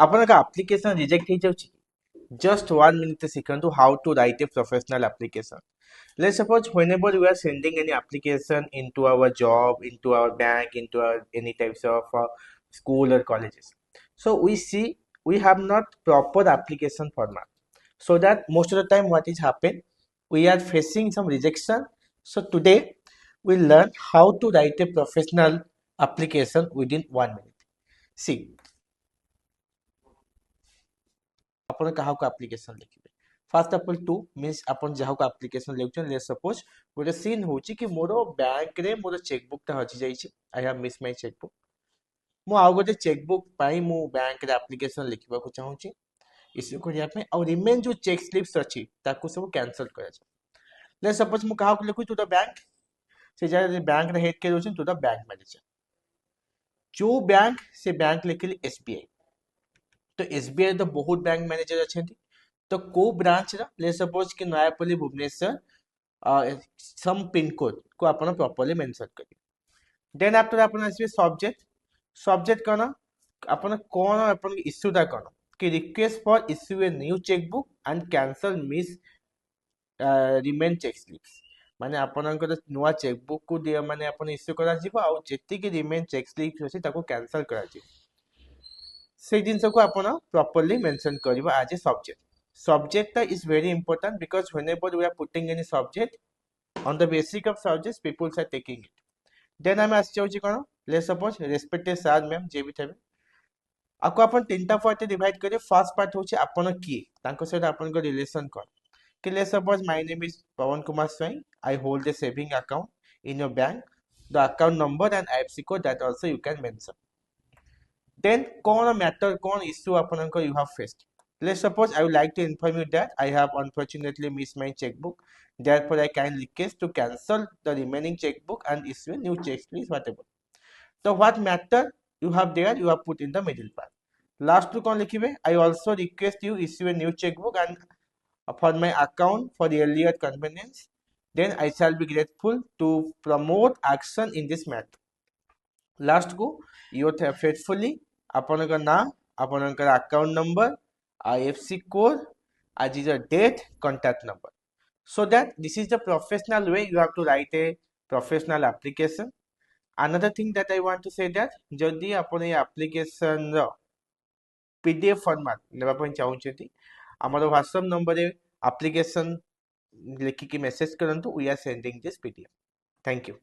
आपन का application reject हो जाउची just 1 minute सिखंतु how to write a professional application. Let's suppose whenever we are sending any application into our job, into our bank, into our any types of school or colleges, so we see we have not proper application format, so that most of the time what is happen, we are facing some rejection. So today we learn how to write a professional application within 1 minute. See, आपण कहा को application लिखिबे first of all to means अपन जहा को application लिखछन ले suppose गोटे scene होची कि मोरो बैंक रे मोरो चेकबुक ता हची जाईची I have miss my chequebook मो आ गोटे चेकबुक पाई मो बैंक रे एप्लिकेशन लिखिबा को चाहूची इश्यू करिया पे और रिमेन जो चेक स्लिप्स अछि ताको सब कैंसिल करा जा ले सपोज मो कहा को लिखु टू द बैंक से जा बैंक रे हेड के दोछन टू द बैंक मैनेजर जो बैंक से बैंक लिखली एसबीआई तो एसबीआई तो बहुत बैंक मैनेजर अच्छे तो को ब्रांच ले सपोज कि नयापल्ली भुवनेश्वर सम पिन कोड को आपण प्रॉपर्ली मेंशन करिए देन आफ्टर आपण आसीबे सब्जेक्ट सब्जेक्ट कोन आपण कोन आपण इश्यू दा कोन कि request for issue a new chequebook and cancel मिस रिमेन चेक स्लिप्स माने आपनकर नुवा चेकबुक को दिया माने आपण इश्यू करा जिवो आ जेति कि रिमेन चेक स्लिप्स अछि ताको कैंसल करा जिवो से जिनस को आपण प्रॉपर्ली मेंशन करबा as a subject subject is very important because whenever we are putting any subject on the basic of subjects people are taking it then I'm asking cone let's suppose respected sir ma'am जे भी थबे आको अपन तीनटा part divide करे first part होचे आपण की तांको से आपण को रिलेशन कोन कि let's suppose my name is Pawan Kumar Swai I hold a saving account in your bank the account number and IFSC code that also you can mention then cone matter cone issue आपण को you have faced. Let's suppose I would like to inform you that I have unfortunately missed my checkbook. Therefore, I can request to cancel the remaining checkbook and issue a new check, please, whatever. So, what matter you have there, you have put in the middle part. Last to kon likhibe, I also request you issue a new checkbook and for my account for the earlier convenience. Then I shall be grateful to promote action in this matter. Last go, you faithfully, apanaka na, apanaka account number, IFC code, as is a date, contact number. So that this is the professional way you have to write a professional application. Another thing that I want to say that जदि आपण ये application रो PDF format नेबा पय चाहउछथि हमर WhatsApp number रे application लिखि कि message करंतु we are sending this PDF. Thank you.